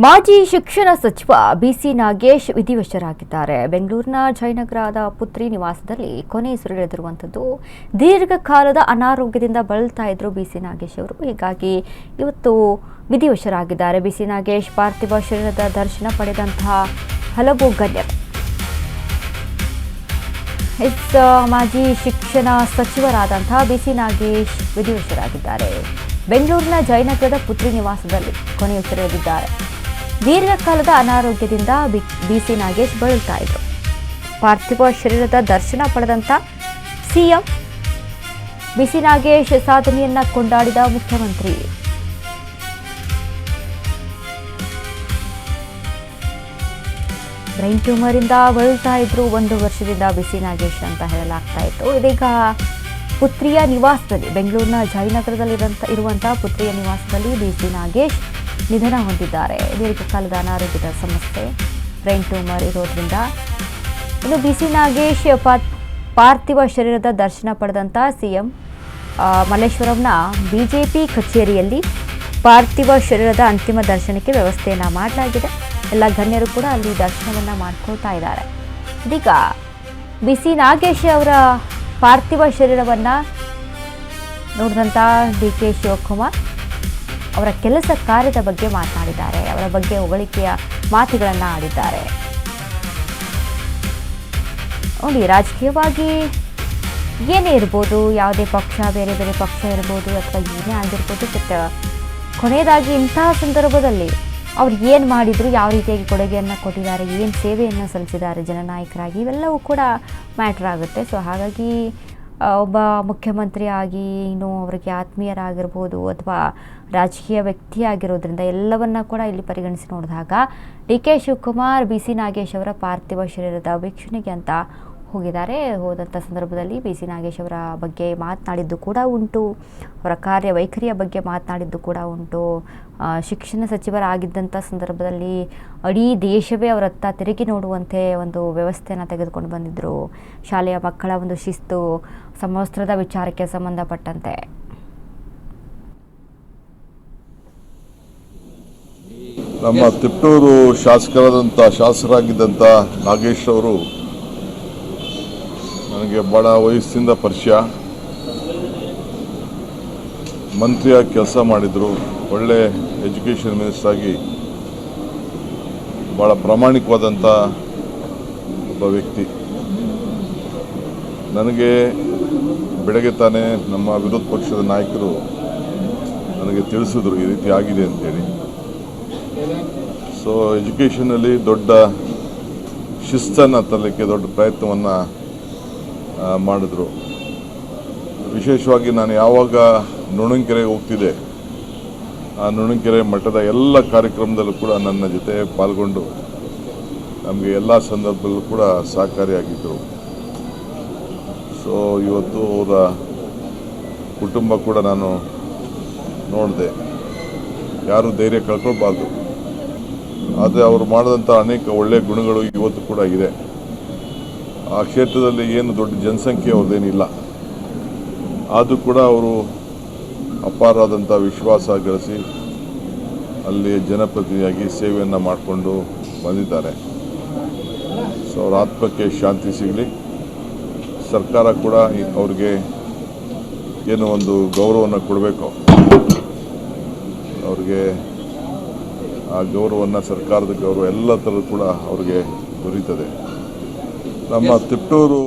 ಮಾಜಿ ಶಿಕ್ಷಣ ಸಚಿವ ಬಿಸಿ ನಾಗೇಶ್ ವಿಧಿವಶರಾಗಿದ್ದಾರೆ. ಬೆಂಗಳೂರಿನ ಜಯನಗರದ ಪುತ್ರಿ ನಿವಾಸದಲ್ಲಿ ಕೊನೆಯುಸಿರೆಳೆದಿರುವಂಥದ್ದು. ದೀರ್ಘಕಾಲದ ಅನಾರೋಗ್ಯದಿಂದ ಬಳಲ್ತಾ ಇದ್ರು ಬಿಸಿ ನಾಗೇಶ್ ಅವರು. ಹೀಗಾಗಿ ಇವತ್ತು ವಿಧಿವಶರಾಗಿದ್ದಾರೆ. ಬಿಸಿ ನಾಗೇಶ್ ಪಾರ್ಥಿವ ಶರೀರದ ದರ್ಶನ ಪಡೆದಂತಹ ಹಲವು ಗಣ್ಯರು. ಮಾಜಿ ಶಿಕ್ಷಣ ಸಚಿವರಾದಂತಹ ಬಿಸಿ ನಾಗೇಶ್ ವಿಧಿವಶರಾಗಿದ್ದಾರೆ. ಬೆಂಗಳೂರಿನ ಜಯನಗರದ ಪುತ್ರಿ ನಿವಾಸದಲ್ಲಿ ಕೊನೆಯುಸಿರೆಳೆದಿದ್ದಾರೆ. ದೀರ್ಘಕಾಲದ ಅನಾರೋಗ್ಯದಿಂದ ಬಿಸಿ ನಾಗೇಶ್ ಬಳಲ್ತಾ ಇದ್ರು. ಪಾರ್ಥಿವ ಶರೀರದ ದರ್ಶನ ಪಡೆದಂತ ಸಿಎಂ ಬಿಸಿ ನಾಗೇಶ್ ಸಾಧನೆಯನ್ನ ಕೊಂಡಾಡಿದ ಮುಖ್ಯಮಂತ್ರಿ. ಬ್ರೈನ್ ಟ್ಯೂಮರ್ ಇಂದ ಬಳಲ್ತಾ ಇದ್ರು 1 ವರ್ಷದಿಂದ ಬಿಸಿ ನಾಗೇಶ್ ಅಂತ ಹೇಳಲಾಗ್ತಾ ಇತ್ತು. ಇದೀಗ ಪುತ್ರಿಯ ನಿವಾಸದಲ್ಲಿ, ಬೆಂಗಳೂರಿನ ಜಯನಗರದಲ್ಲಿ ಇರುವಂತಹ ಪುತ್ರಿಯ ನಿವಾಸದಲ್ಲಿ ಬಿಸಿ ನಾಗೇಶ್ ನಿಧನ ಹೊಂದಿದ್ದಾರೆ. ದೀರ್ಘಕಾಲದ ಅನಾರೋಗ್ಯದ ಸಮಸ್ಯೆ, ಬ್ರೈನ್ ಟ್ಯೂಮರ್ ಇರೋದ್ರಿಂದ. ಇನ್ನು ಬಿಸಿ ನಾಗೇಶ್ ಪಾರ್ಥಿವ ಶರೀರದ ದರ್ಶನ ಪಡೆದಂಥ ಸಿಎಂ ಮಲ್ಲೇಶ್ವರಂನ ಬಿಜೆಪಿ ಕಚೇರಿಯಲ್ಲಿ ಪಾರ್ಥಿವ ಶರೀರದ ಅಂತಿಮ ದರ್ಶನಕ್ಕೆ ವ್ಯವಸ್ಥೆಯನ್ನು ಮಾಡಲಾಗಿದೆ. ಎಲ್ಲ ಗಣ್ಯರು ಕೂಡ ಅಲ್ಲಿ ದರ್ಶನವನ್ನು ಮಾಡ್ಕೊಳ್ತಾ ಇದ್ದಾರೆ. ಇದೀಗ ಬಿಸಿ ನಾಗೇಶ್ ಅವರ ಪಾರ್ಥಿವ ಶರೀರವನ್ನು ನೋಡಿದಂಥ ಡಿ.ಕೆ. ಶಿವಕುಮಾರ್ ಅವರ ಕೆಲಸ ಕಾರ್ಯದ ಬಗ್ಗೆ ಮಾತನಾಡಿದ್ದಾರೆ. ಅವರ ಬಗ್ಗೆ ಹೊಗಳಿಕೆಯ ಮಾತುಗಳನ್ನು ಆಡಿದ್ದಾರೆ. ನೋಡಿ, ರಾಜಕೀಯವಾಗಿ ಏನೇ ಇರ್ಬೋದು, ಯಾವುದೇ ಪಕ್ಷ, ಬೇರೆ ಬೇರೆ ಪಕ್ಷ ಇರ್ಬೋದು ಅಥವಾ ಏನೇ ಆಗಿರ್ಬೋದು, ಬಟ್ ಕೊನೆಯದಾಗಿ ಇಂತಹ ಸಂದರ್ಭದಲ್ಲಿ ಅವ್ರು ಏನು ಮಾಡಿದ್ರು, ಯಾವ ರೀತಿಯಾಗಿ ಕೊಡುಗೆಯನ್ನು ಕೊಟ್ಟಿದ್ದಾರೆ, ಏನು ಸೇವೆಯನ್ನು ಸಲ್ಲಿಸಿದ್ದಾರೆ ಜನನಾಯಕರಾಗಿ, ಇವೆಲ್ಲವೂ ಕೂಡ ಮ್ಯಾಟ್ರ್ ಆಗುತ್ತೆ. ಸೊ ಹಾಗಾಗಿ ಒಬ್ಬ ಮುಖ್ಯಮಂತ್ರಿ ಆಗಿ, ಇನ್ನು ಅವರಿಗೆ ಆತ್ಮೀಯರಾಗಿರ್ಬೋದು ಅಥವಾ ರಾಜಕೀಯ ವ್ಯಕ್ತಿ ಆಗಿರೋದ್ರಿಂದ ಎಲ್ಲವನ್ನ ಕೂಡ ಇಲ್ಲಿ ಪರಿಗಣಿಸಿ ನೋಡಿದಾಗ ಡಿ.ಕೆ. ಶಿವಕುಮಾರ್ ಬಿಸಿ ನಾಗೇಶ್ ಅವರ ಪಾರ್ಥಿವ ಶರೀರದ ವೀಕ್ಷಣೆಗೆ ಅಂತ ಹೋಗಿದ್ದಾರೆ. ಹೋದಂಥ ಸಂದರ್ಭದಲ್ಲಿ ಬಿಸಿ ನಾಗೇಶ್ ಅವರ ಬಗ್ಗೆ ಮಾತನಾಡಿದ್ದು ಕೂಡ ಉಂಟು, ಅವರ ಕಾರ್ಯವೈಖರಿಯ ಬಗ್ಗೆ ಮಾತನಾಡಿದ್ದು ಕೂಡ ಉಂಟು. ಶಿಕ್ಷಣ ಸಚಿವರಾಗಿದ್ದಂಥ ಸಂದರ್ಭದಲ್ಲಿ ಇಡೀ ದೇಶವೇ ಅವರತ್ತ ತಿರುಗಿ ನೋಡುವಂತೆ ಒಂದು ವ್ಯವಸ್ಥೆಯನ್ನು ತೆಗೆದುಕೊಂಡು ಬಂದಿದ್ದರು. ಶಾಲೆಯ ಮಕ್ಕಳ ಒಂದು ಶಿಸ್ತು, ಸಮವಸ್ತ್ರದ ವಿಚಾರಕ್ಕೆ ಸಂಬಂಧಪಟ್ಟಂತೆ. ನಮ್ಮ ತಿಪ್ಟೂರು ಶಾಸಕರಾಗಿದ್ದಂಥ ನಾಗೇಶ್ ಅವರು ನನಗೆ ಭಾಳ ವಯಸ್ಸಿಂದ ಪರಿಚಯ. ಮಂತ್ರಿಯಾಗಿ ಕೆಲಸ ಮಾಡಿದರು. ಒಳ್ಳೆ ಎಜುಕೇಷನ್ ಮಿನಿಸ್ಟರ್ ಆಗಿ ಭಾಳ ಪ್ರಾಮಾಣಿಕವಾದಂಥ ಒಬ್ಬ ವ್ಯಕ್ತಿ. ನನಗೆ ಬೆಳಗ್ಗೆ ತಾನೇ ನಮ್ಮ ವಿರೋಧ ಪಕ್ಷದ ನಾಯಕರು ನನಗೆ ತಿಳಿಸಿದ್ರು ಈ ರೀತಿ ಆಗಿದೆ ಅಂತೇಳಿ. ಸೊ ಎಜುಕೇಷನಲ್ಲಿ ದೊಡ್ಡ ಶಿಸ್ತನ್ನು ತರಲಿಕ್ಕೆ ದೊಡ್ಡ ಪ್ರಯತ್ನವನ್ನು ಮಾಡಿದ್ರು. ವಿಶೇಷವಾಗಿ ನಾನು ಯಾವಾಗ ನುಣಂಕೆರೆಗೆ ಹೋಗ್ತಿದ್ದೆ, ಆ ನುಣಂಕೆರೆ ಮಠದ ಎಲ್ಲ ಕಾರ್ಯಕ್ರಮದಲ್ಲೂ ಕೂಡ ನನ್ನ ಜೊತೆ ಪಾಲ್ಗೊಂಡು ನಮಗೆ ಎಲ್ಲ ಸಂದರ್ಭದಲ್ಲೂ ಕೂಡ ಸಹಕಾರಿಯಾಗಿದ್ದರು. ಸೊ ಇವತ್ತು ಅವರ ಕುಟುಂಬ ಕೂಡ ನಾನು ನೋಡಿದೆ. ಯಾರೂ ಧೈರ್ಯ ಕಳ್ಕೊಳ್ಬಾರ್ದು. ಆದರೆ ಅವರು ಮಾಡಿದಂಥ ಅನೇಕ ಒಳ್ಳೆಯ ಗುಣಗಳು ಇವತ್ತು ಕೂಡ ಇದೆ. ಆ ಕ್ಷೇತ್ರದಲ್ಲಿ ಏನು ದೊಡ್ಡ ಜನಸಂಖ್ಯೆ ಅವ್ರದ್ದೇನಿಲ್ಲ, ಆದರೂ ಕೂಡ ಅವರು ಅಪಾರವಾದಂಥ ವಿಶ್ವಾಸ ಗಳಿಸಿ ಅಲ್ಲಿ ಜನಪ್ರತಿನಿಧಿಯಾಗಿ ಸೇವೆಯನ್ನು ಮಾಡಿಕೊಂಡು ಬಂದಿದ್ದಾರೆ. ಸೊ ಅವರ ಆತ್ಮಕ್ಕೆ ಶಾಂತಿ ಸಿಗಲಿ. ಸರ್ಕಾರ ಕೂಡ ಅವ್ರಿಗೆ ಏನು ಒಂದು ಗೌರವವನ್ನು ಕೊಡಬೇಕು, ಅವ್ರಿಗೆ ಆ ಗೌರವವನ್ನು, ಸರ್ಕಾರದ ಗೌರವ ಎಲ್ಲ ಥರದ್ದು ಕೂಡ ಅವ್ರಿಗೆ ದೊರೀತದೆ. ನಮ್ಮ ತಿಪ್ಟೂರು